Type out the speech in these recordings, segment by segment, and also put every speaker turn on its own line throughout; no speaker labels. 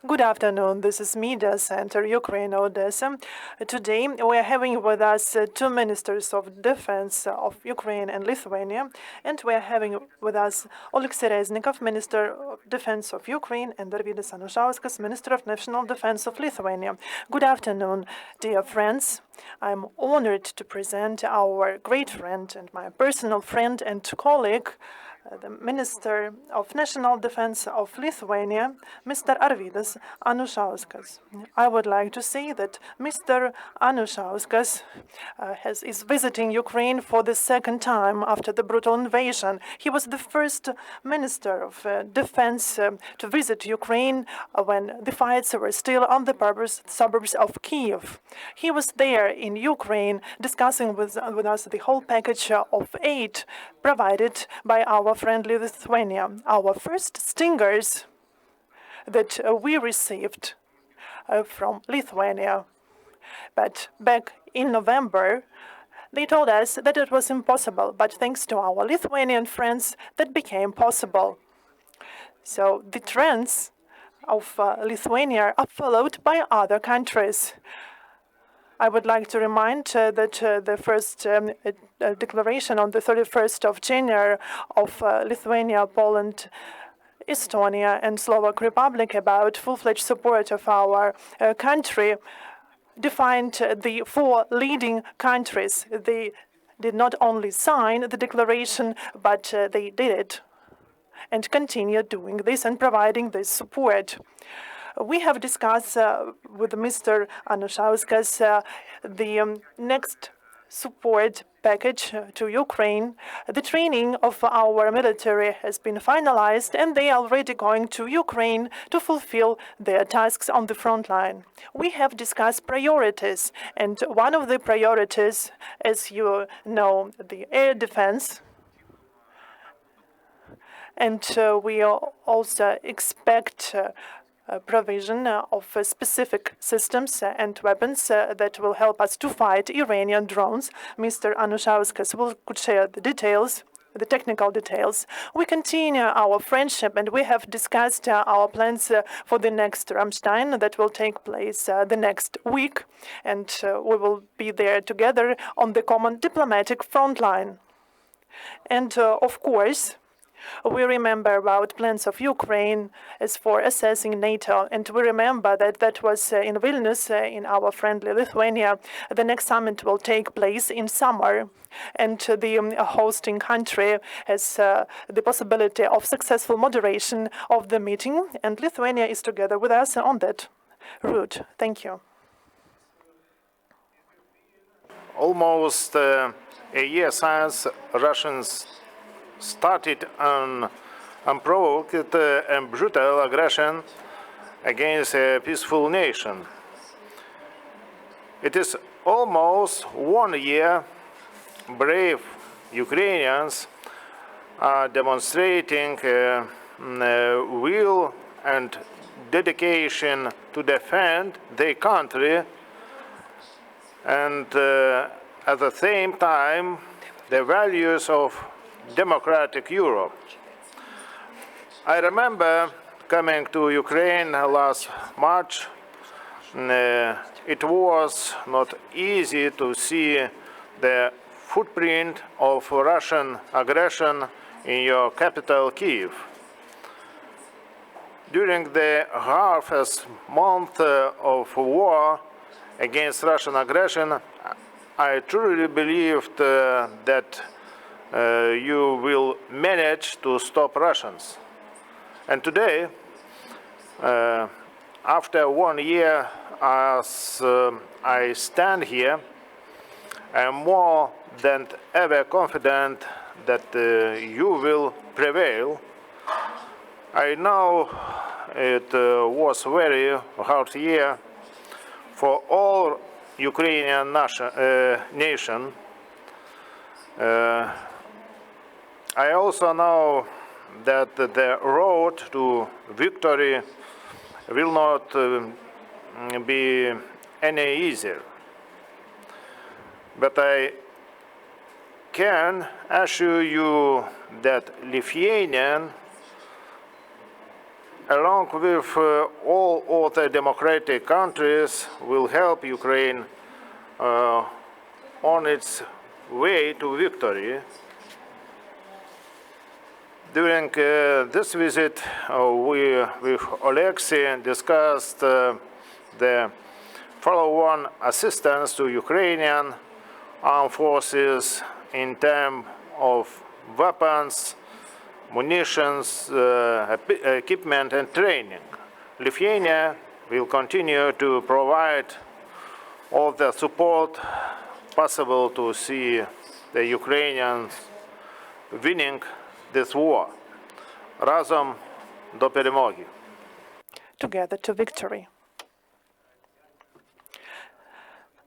Good afternoon. This is Media Center, Ukraine, Odessa. Today, we are having with us two ministers of defense of Ukraine and Lithuania, and we are having with us Oleksii Reznikov, Minister of Defense of Ukraine, and Arvydas Anušauskas, Minister of National Defense of Lithuania. Good afternoon, dear friends. I'm honored to present our great friend and my personal friend and colleague, the Minister of National Defense of Lithuania, Mr. Arvydas Anušauskas. I would like to say that Mr. Anušauskas is visiting Ukraine for the second time after the brutal invasion. He was the first Minister of Defense to visit Ukraine when the fights were still on the suburbs of Kiev. He was there in Ukraine discussing with us the whole package of aid provided by our friendly Lithuania. Our first stingers that we received from Lithuania. But back in November, they told us that it was impossible, but thanks to our Lithuanian friends, that became possible. So the trends of Lithuania are followed by other countries. I would like to remind that the first declaration on the 31st of January of Lithuania, Poland, Estonia, and Slovak Republic about full-fledged support of our country defined the four leading countries. They did not only sign the declaration, but they did it and continue doing this and providing this support. We have discussed with Mr. Anušauskas the next support package to Ukraine. The training of our military has been finalized, and they are already going to Ukraine to fulfill their tasks on the front line. We have discussed priorities, and one of the priorities, as you know, the air defense. And we also expect provision of specific systems and weapons that will help us to fight Iranian drones. Mr. Anušauskas could share the details, the technical details. We continue our friendship, and we have discussed our plans for the next Ramstein that will take place the next week, and we will be there together on the common diplomatic front line. And of course, we remember about plans of Ukraine as for assessing NATO, and we remember that that was in Vilnius, in our friendly Lithuania. The next summit will take place in summer, and the hosting country has the possibility of successful moderation of the meeting, and Lithuania is together with us on that route. Thank you.
Almost a year since Russians started an unprovoked and brutal aggression against a peaceful nation. It is almost 1 year brave Ukrainians are demonstrating will and dedication to defend their country, and at the same time the values of democratic Europe. I remember coming to Ukraine last March. It was not easy to see the footprint of Russian aggression in your capital, Kiev. During the half month of war against Russian aggression, I truly believed that you will manage to stop Russians. And today, after 1 year, as I stand here, I am more than ever confident that you will prevail. I know it was a very hard year for all Ukrainian nation. I also know that the road to victory will not be any easier. But I can assure you that Lithuanian along with all other democratic countries, will help Ukraine on its way to victory. During this visit, we with Oleksii discussed the follow-on assistance to Ukrainian armed forces in terms of weapons, munitions, equipment and training. Lithuania will continue to provide all the support possible to see the Ukrainians winning this war. Разом до перемоги.
Together to victory.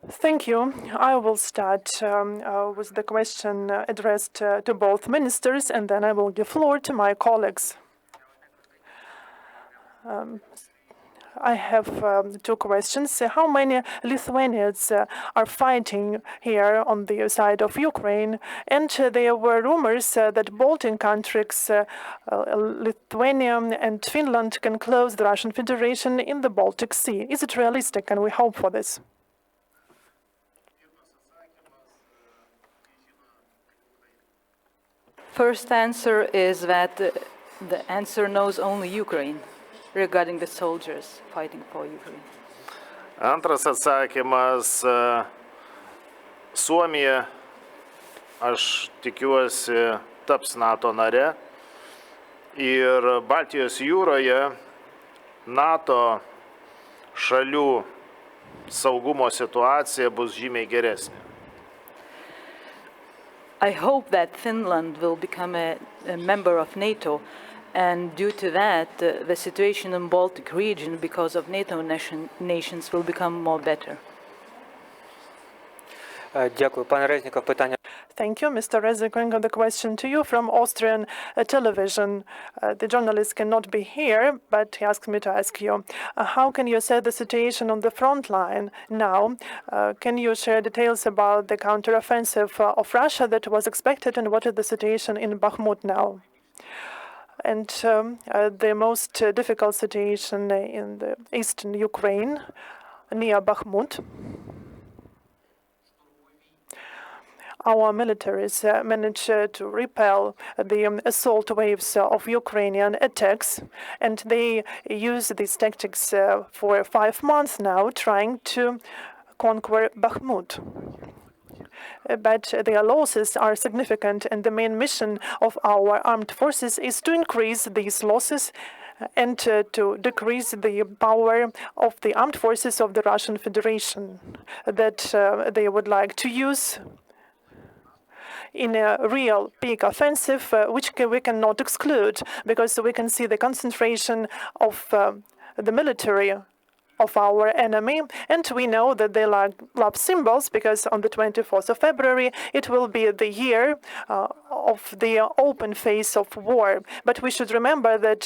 Thank you. I will start with the question addressed to both ministers, and then I will give floor to my colleagues. I have two questions. How many Lithuanians are fighting here on the side of Ukraine? And there were rumors that Baltic countries, Lithuania and Finland, can close the Russian Federation in the Baltic Sea. Is it realistic? Can we hope for this?
First answer is that the answer knows only Ukraine regarding the soldiers fighting for Ukraine.
Antras atsakymas - Suomija, aš tikiuosi, taps NATO nare ir Baltijos jūroje NATO šalių saugumo situacija bus žymiai geresnė.
I hope that Finland will become a member of NATO, and due to that, the situation in Baltic region, because of NATO nations, will become more better.
Дякую. Пане Резніков, питання.
Thank you, Mr. Reznikov. The question to you from Austrian television. The journalist cannot be here, but he asked me to ask you, how can you assess the situation on the front line now? Can you share details about the counteroffensive of Russia that was expected, and what is the situation in Bakhmut now? And the most difficult situation in the eastern Ukraine, near Bakhmut. Our militaries managed to repel the assault waves of Ukrainian attacks, and they use these tactics for 5 months now, trying to conquer Bakhmut. But their losses are significant, and the main mission of our armed forces is to increase these losses and to decrease the power of the armed forces of the Russian Federation that they would like to use in a real big offensive, which we cannot exclude, because we can see the concentration of the military of our enemy, and we know that they love symbols, because on the 24th of February it will be the year of the open phase of war. But we should remember that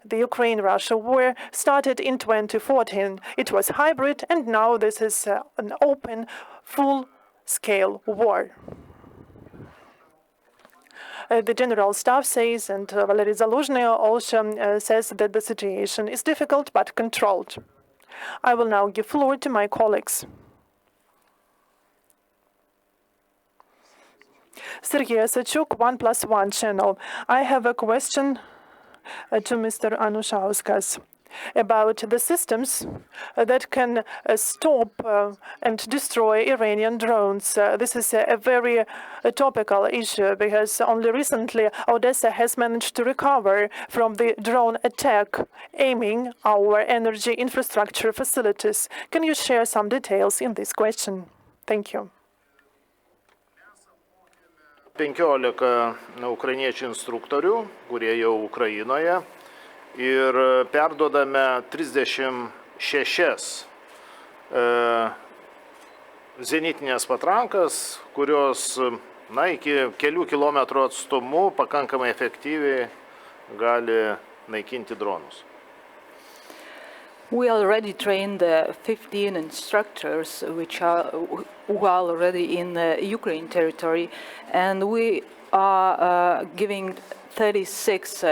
the Ukraine-Russia war started in 2014. It was hybrid, and now this is an open, full-scale war. The General Staff says, and Valery Zaluzhny also says, that the situation is difficult but controlled. I will now give floor to my colleagues. Sergei Sachuk, 1+1 channel. I have a question to Mr. Anušauskas about the systems that can stop and destroy Iranian drones. This is a very topical issue, because only recently Odessa has managed to recover from the drone attack aiming our energy infrastructure facilities. Can you share some details in this question? Thank you.
15 ukrainiečių instruktorių, kurie jau Ukrainoje, ir perduodame 36 zenitinės patrankas, kurios iki kelių kilometrų atstumu pakankamai efektyviai gali naikinti dronus.
We already trained 15 instructors who are already in Ukraine territory, and we are giving 36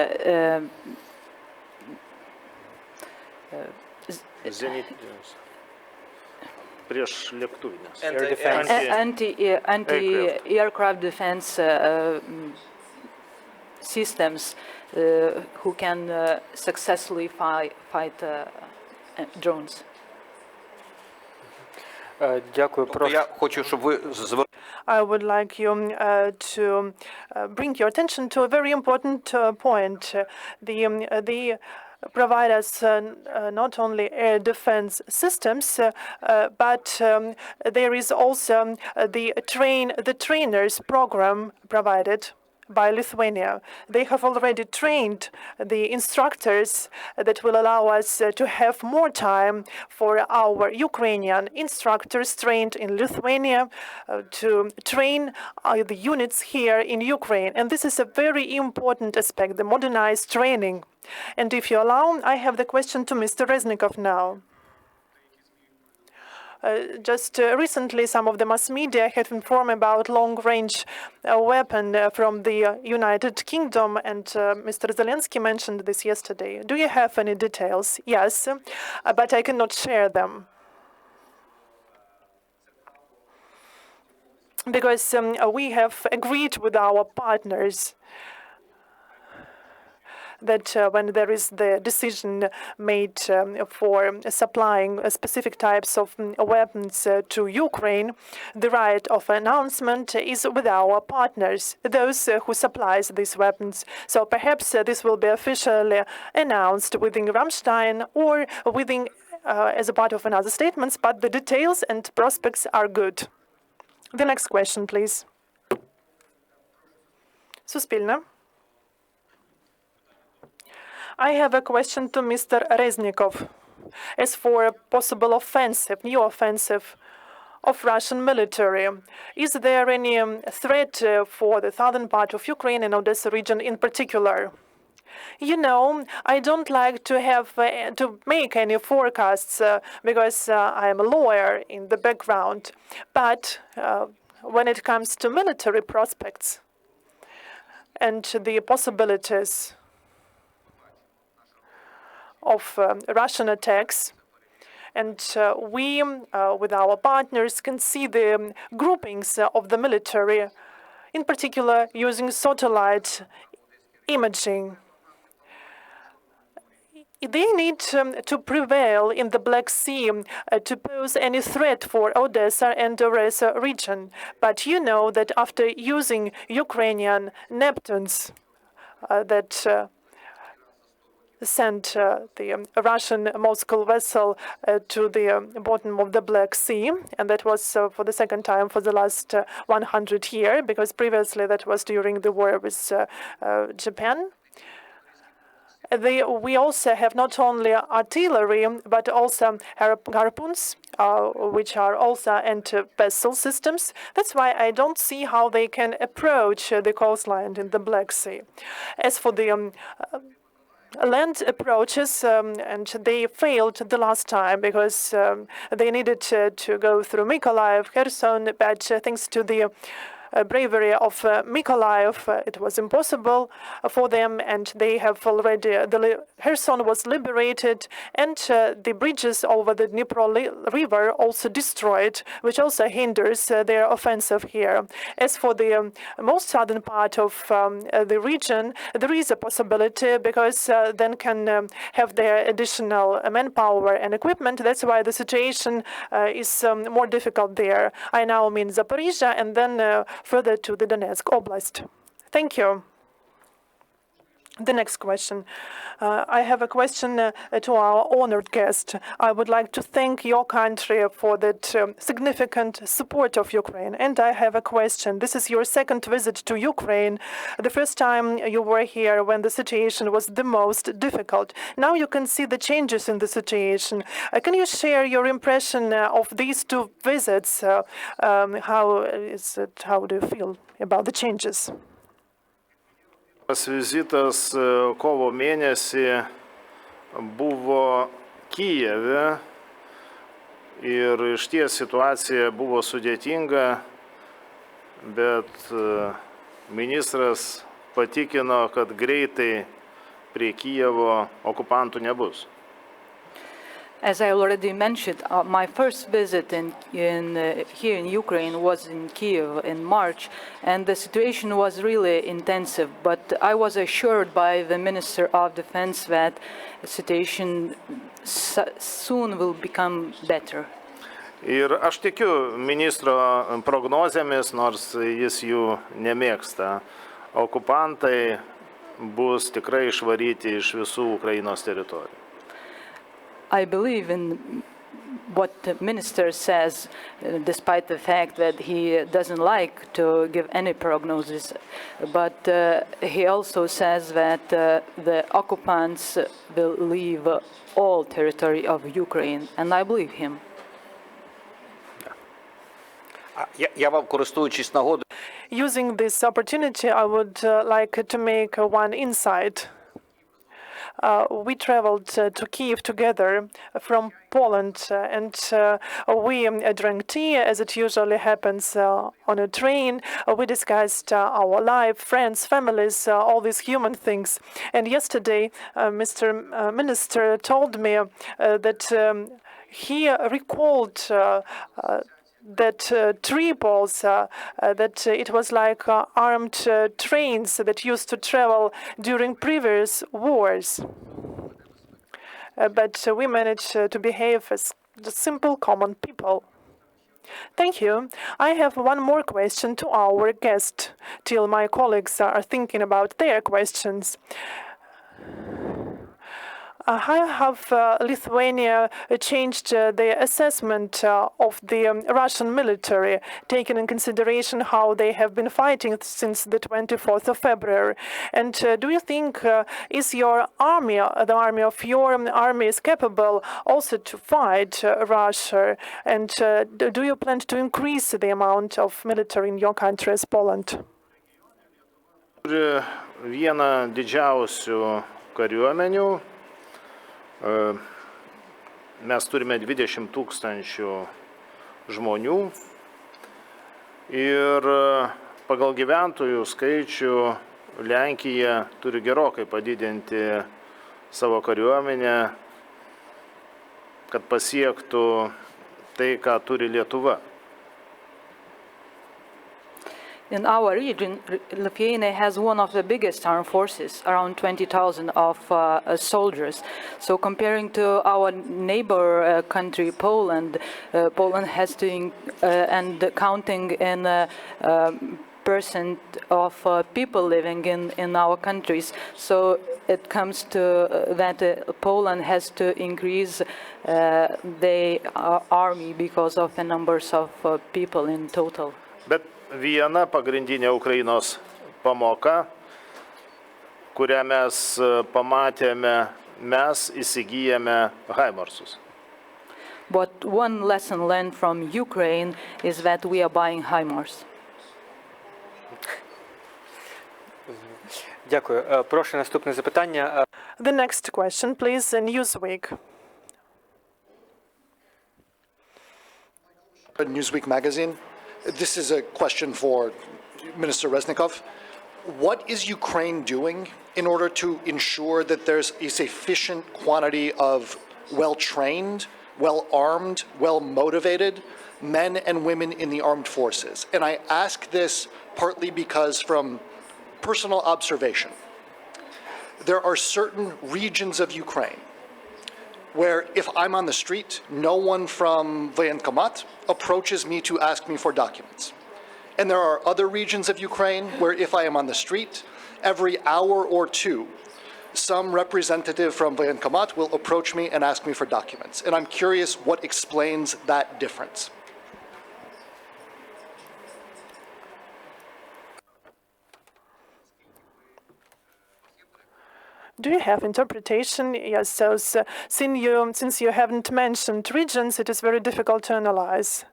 Zenitinės. Priešlėktuvinės.
Air defense.
Anti-aircraft defense systems who can successfully fight drones.
Дякую. Прошу.
Я хочу, щоб ви
I would like you to bring your attention to a very important point. They provide us not only air defense systems, but there is also the trainers program provided by Lithuania. They have already trained the instructors that will allow us to have more time for our Ukrainian instructors trained in Lithuania to train the units here in Ukraine. And this is a very important aspect, the modernized training. And if you allow, I have the question to Mr. Reznikov now. Just recently, some of the mass media have informed about long-range weapon from the United Kingdom, and Mr. Zelensky mentioned this yesterday. Do you have any details? Yes, but I cannot share them. Because we have agreed with our partners that when there is the decision made for supplying specific types of weapons to Ukraine, the right of announcement is with our partners, those who supplies these weapons. So perhaps this will be officially announced within Ramstein or within as a part of another statements, but the details and prospects are good. The next question, please. Суспільне. I have a question to Mr. Reznikov. As for a possible offensive, new offensive of Russian military, is there any threat for the southern part of Ukraine and Odessa region in particular? You know, I don't like to have to make any forecasts because I am a lawyer in the background. But when it comes to military prospects and the possibilities of Russian attacks, and we, with our partners, can see the groupings of the military, in particular using satellite imaging. They need to prevail in the Black Sea to pose any threat for Odessa and Odessa region. But you know that after using Ukrainian Neptunes that sent the Russian Moscow vessel to the bottom of the Black Sea, and that was for the second time for the last 100 years, because previously that was during the war with Japan. We also have not only artillery, but also harpoons, which are also anti-vessel systems. That's why I don't see how they can approach the coastline in the Black Sea. As for the land approaches, and they failed the last time because they needed to go through Mykolaiv, Kherson, but thanks to the bravery of Mykolaiv, it was impossible for them, and they have already, Kherson was liberated, and the bridges over the Dnipro River also destroyed, which also hinders their offensive here. As for the most southern part of the region, there is a possibility because then can have their additional manpower and equipment. That's why the situation is more difficult there. I now mean Zaporizhia, and then further to the Donetsk Oblast. Thank you. The next question. I have a question to our honored guest. I would like to thank your country for that significant support of Ukraine. And I have a question. This is your second visit to Ukraine. The first time you were here when the situation was the most difficult. Now you can see the changes in the situation. Can you share your impression of these two visits? How do you feel about the changes?
Vizitas kovo mėnesį buvo Kijeve ir išties situacija buvo sudėtinga, bet ministras patikino, kad greitai prie Kijevo okupantų nebus.
As I already mentioned, my first visit here in Ukraine was in Kiev in March, and the situation was really intensive. But I was assured by the Minister of Defense that the situation soon will become better.
Ir aš tikiu ministro prognozėmis, nors jis jų nemėgsta. Okupantai bus tikrai išvaryti iš visų Ukrainos teritorijų.
I believe in what the minister says, despite the fact that he doesn't like to give any prognosis. But he also says that the occupants will leave all territory of Ukraine, and I believe him.
Я вам, користуючись нагодою,
Using this opportunity, I would like to make one insight. We traveled to Kiev together from Poland, and we drank tea, as it usually happens on a train. We discussed our life, friends, families, all these human things. And yesterday, Mr. Minister told me that he recalled that triples, that it was like armed trains that used to travel during previous wars. But we managed to behave as just simple common people. Thank you. I have one more question to our guest, till my colleagues are thinking about their questions. How have Lithuania changed their assessment of the Russian military, taking in consideration how they have been fighting since the 24th of February? And do you think is your army, the army of your army, is capable also to fight Russia? And do you plan to increase the amount of military in your country as Poland?
Turi vieną didžiausių kariuomenių. Mes turime 20 000 žmonių ir pagal gyventojų skaičių Lenkija turi gerokai padidinti savo kariuomenę, kad pasiektų tai, ką turi Lietuva.
In our region, Lithuania has one of the biggest armed forces, around 20,000 of soldiers. So comparing to our neighbor country, Poland, Poland has to, and counting in percent of people living in our countries. So it comes to that Poland has to increase the army because of the numbers of people in total.
Bet viena pagrindinė Ukrainos pamoka, kurią mes pamatėme, mes įsigijame HIMARSus.
But one lesson learned from Ukraine is that we are buying HIMARS.
Дякую. Прошу наступне запитання.
The next question, please, Newsweek.
Newsweek magazine. This is a question for Minister Reznikov. What is Ukraine doing in order to ensure that there's a sufficient quantity of well-trained, well-armed, well-motivated men and women in the armed forces? And I ask this partly because from personal observation, there are certain regions of Ukraine where if I'm on the street, no one from Voyenkomat approaches me to ask me for documents. And there are other regions of Ukraine where if I am on the street, every hour or two, some representative from Voyenkomat will approach me and ask me for documents. And I'm curious what explains that difference.
Do you have interpretation? Yes, so since you haven't mentioned regions, it is very difficult to analyze.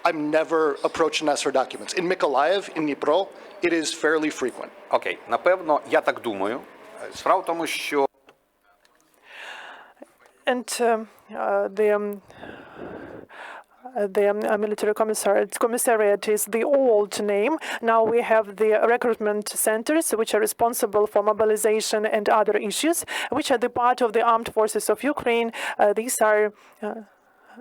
I'm never approached and asked for documents. In Mykolaiv, in Dnipro, it is fairly frequent.
окей, напевно, я так думаю. Справа в тому, що
And the military commissariat is the old name. Now we have the recruitment centers, which are responsible for mobilization and other issues, which are the part of the armed forces of Ukraine. These are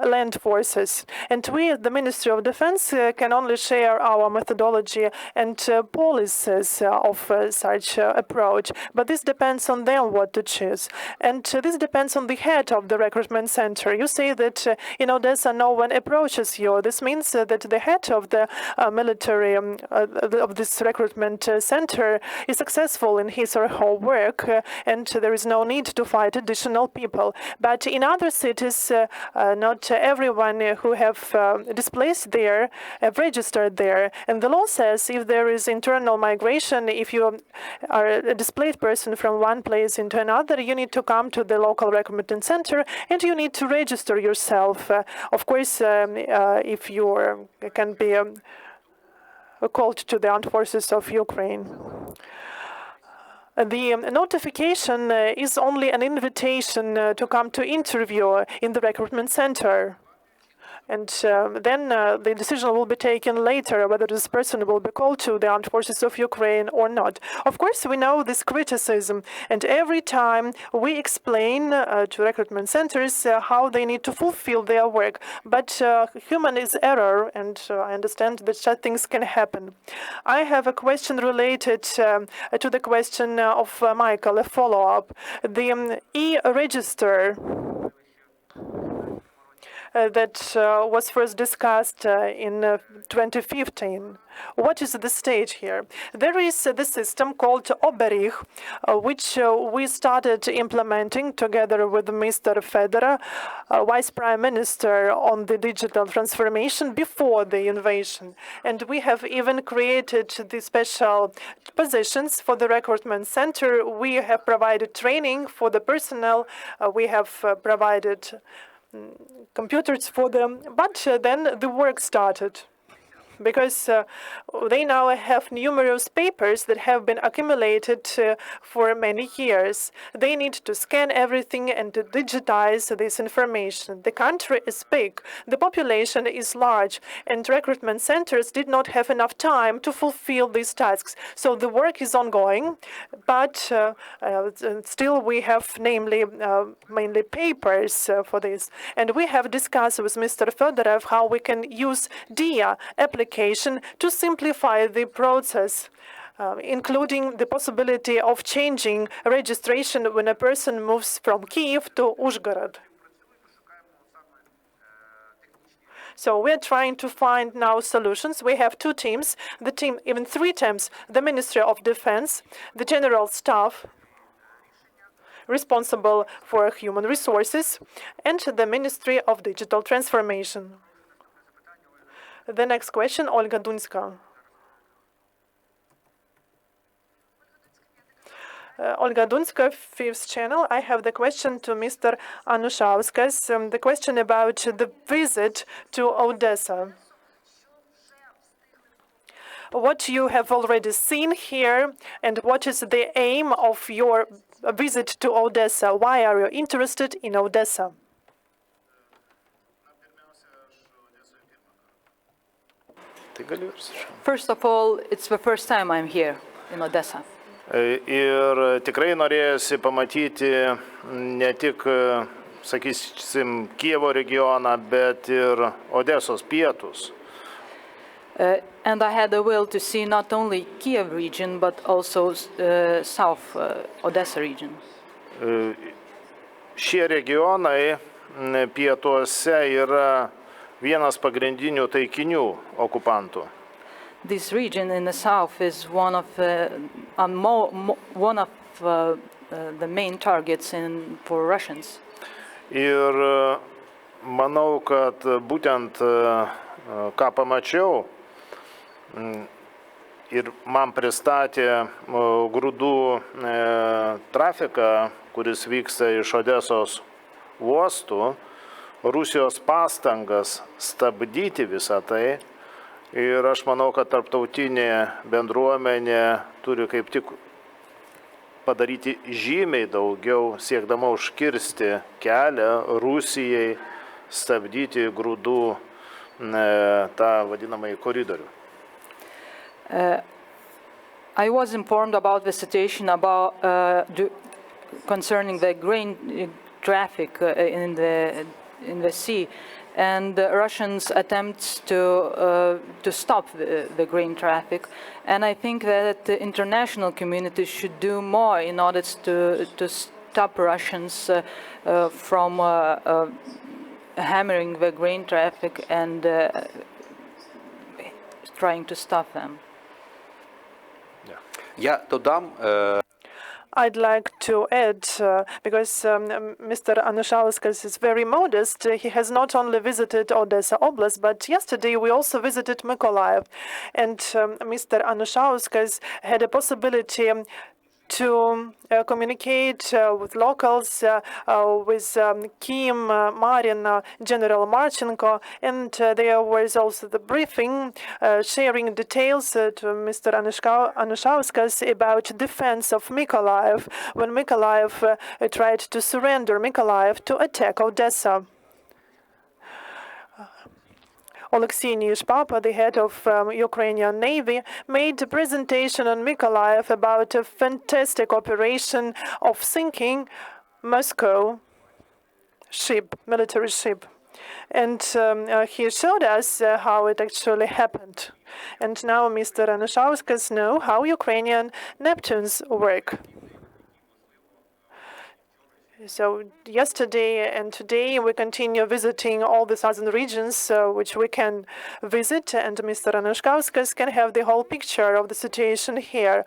land forces. And we, the Ministry of Defense, can only share our methodology and policies of such approach. But this depends on them what to choose. And this depends on the head of the recruitment center. You say that in Odessa no one approaches you. This means that the head of the military, of this recruitment center is successful in his or her work, and there is no need to fight additional people. But in other cities, not everyone who have displaced there have registered there. And the law says if there is internal migration, if you are a displaced person from one place into another, you need to come to the local recruitment center and you need to register yourself. Of course, if you can be called to the armed forces of Ukraine. The notification is only an invitation to come to interview in the recruitment center. And then the decision will be taken later whether this person will be called to the armed forces of Ukraine or not. Of course, we know this criticism, and every time we explain to recruitment centers how they need to fulfill their work. But human is error, and I understand that such things can happen. I have a question related to the question of Michael, a follow-up. The e-register that was first discussed in 2015. What is the stage here? There is this system called Oberich, which we started implementing together with Mr. Federer, Vice Prime Minister on the digital transformation before the invasion. And we have even created the special positions for the recruitment center. We have provided training for the personnel. We have provided computers for them, but then the work started. Because they now have numerous papers that have been accumulated for many years. They need to scan everything and to digitize this information. The country is big, the population is large, and recruitment centers did not have enough time to fulfill these tasks. So the work is ongoing, but still we have mainly papers for this. And we have discussed with Mr. Fedorov how we can use DIA application to simplify the process, including the possibility of changing registration when a person moves from Kyiv to Uzhhorod. So we're trying to find now solutions. We have two teams, even three teams, the Ministry of Defense, the General Staff, responsible for human resources, and the Ministry of Digital Transformation. The next question, Olga Dunska. Olga Dunska, Fifth Channel. I have the question to Mr. Anušauskas, the question about the visit to Odessa. What you have already seen here, and what is the aim of your visit to Odessa? Why are you interested in Odessa?
First of all, it's the first time I'm here in Odessa.
Ir tikrai norėjusi pamatyti ne tik, sakysim, Kijevo regioną, bet ir Odesos pietus.
And I had the will to see not only Kiev region, but also South Odessa region.
Šie regionai pietuose yra vienas pagrindinių taikinių okupantų.
This region in the south is one of the main targets for Russians.
Ir manau, kad būtent ką pamačiau ir man pristatė grūdų trafiką, kuris vyksta iš Odesos uostų, Rusijos pastangas stabdyti visą tai. Ir aš manau, kad tarptautinė bendruomenė turi kaip tik padaryti žymiai daugiau, siekdama užkirsti kelią Rusijai stabdyti grūdų tą vadinamąjį koridorių.
I was informed about the situation about concerning the grain traffic in the sea, and the Russians' attempts to stop the grain traffic. And I think that the international community should do more in order to stop Russians from hammering the grain traffic and trying to stop them.
Я додам,
I'd like to add, because Mr. Anušauskas is very modest, he has not only visited Odessa Oblast, but yesterday we also visited Mykolaiv. And Mr. Anušauskas had a possibility to communicate with locals, with Kim, Marin, General Marchenko, and there was also the briefing, sharing details to Mr. Anušauskas about defense of Mykolaiv, when Mykolaiv tried to surrender Mykolaiv to attack Odessa. Oleksii Reznikov, the head of Ukrainian Navy, made a presentation on Mykolaiv about a fantastic operation of sinking Moscow military ship. And he showed us how it actually happened. And now Mr. Anušauskas knows how Ukrainian Neptunes work. So yesterday and today we continue visiting all the southern regions which we can visit, and Mr. Anušauskas can have the whole picture of the situation here.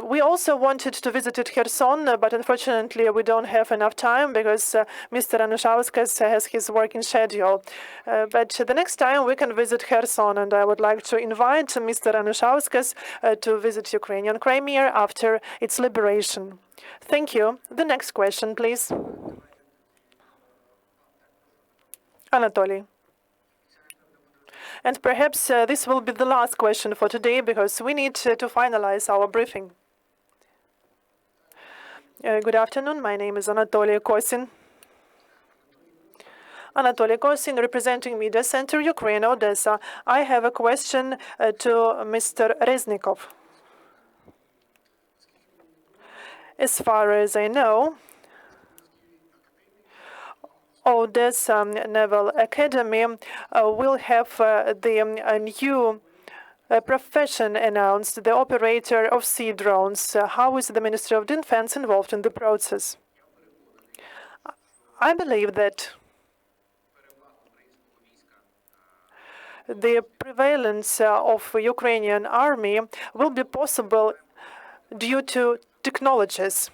We also wanted to visit Kherson, but unfortunately we don't have enough time because Mr. Anušauskas has his working schedule. But the next time we can visit Kherson, and I would like to invite Mr. Anušauskas to visit Ukrainian Crimea after its liberation. Thank you. The next question, please. Anatoly. And perhaps this will be the last question for today, because we need to finalize our briefing. Good afternoon. My name is Anatoly Kosin. Anatoly Kosin, representing Media Center Ukraine, Odessa. I have a question to Mr. Reznikov. As far as I know, Odessa Naval Academy will have the new profession announced, the operator of sea drones. How is the Ministry of Defense involved in the process? I believe that the prevalence of Ukrainian army will be possible due to technologies.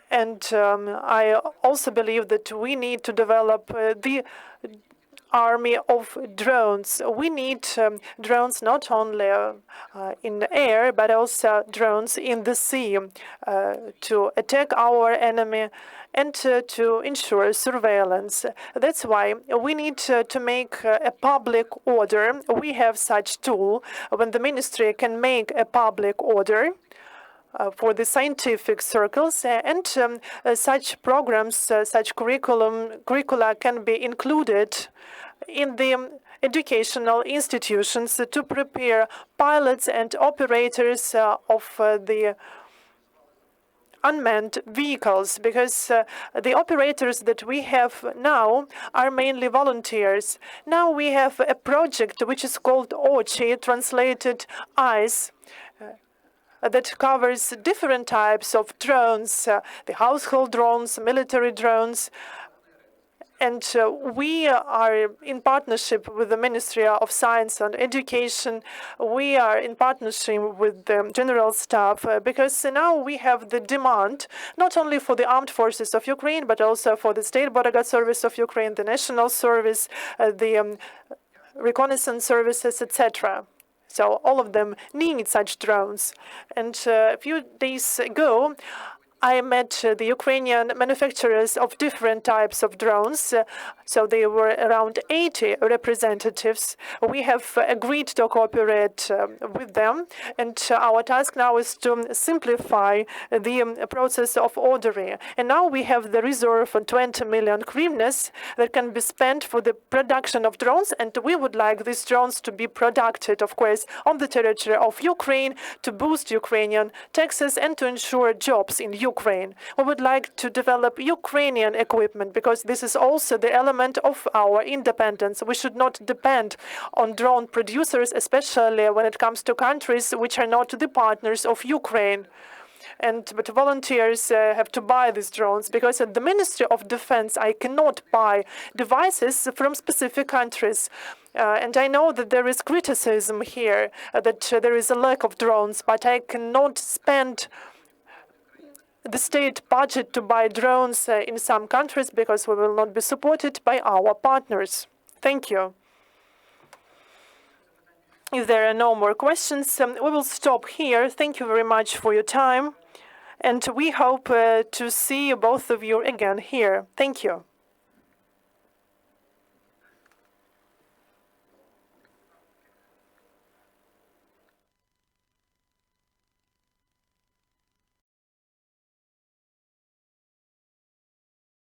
And I also believe that we need to develop the army of drones. We need drones not only in the air, but also drones in the sea to attack our enemy and to ensure surveillance. That's why we need to make a public order. We have such tool when the ministry can make a public order for the scientific circles, and such programs, such curricula can be included in the educational institutions to prepare pilots and operators of the unmanned vehicles, because the operators that we have now are mainly volunteers. Now we have a project which is called OCHI, translated EYES, that covers different types of drones, the household drones, military drones. And we are in partnership with the Ministry of Science and Education. We are in partnership with the General Staff, because now we have the demand, not only for the armed forces of Ukraine, but also for the State Border Guard Service of Ukraine, the National Service, the reconnaissance services, etc. So all of them need such drones. And a few days ago, I met the Ukrainian manufacturers of different types of drones. So there were around 80 representatives. We have agreed to cooperate with them, and our task now is to simplify the process of ordering. And now we have the reserve of 20 million hryvnias that can be spent for the production of drones, and we would like these drones to be produced, of course, on the territory of Ukraine to boost Ukrainian taxes and to ensure jobs in Ukraine. We would like to develop Ukrainian equipment because this is also the element of our independence. We should not depend on drone producers, especially when it comes to countries which are not the partners of Ukraine. But volunteers have to buy these drones because at the Ministry of Defense I cannot buy devices from specific countries. And I know that there is criticism here, that there is a lack of drones, but I cannot spend the state budget to buy drones in some countries because we will not be supported by our partners. Thank you. If there are no more questions, we will stop here. Thank you very much for your time. And we hope to see both of you again here. Thank you.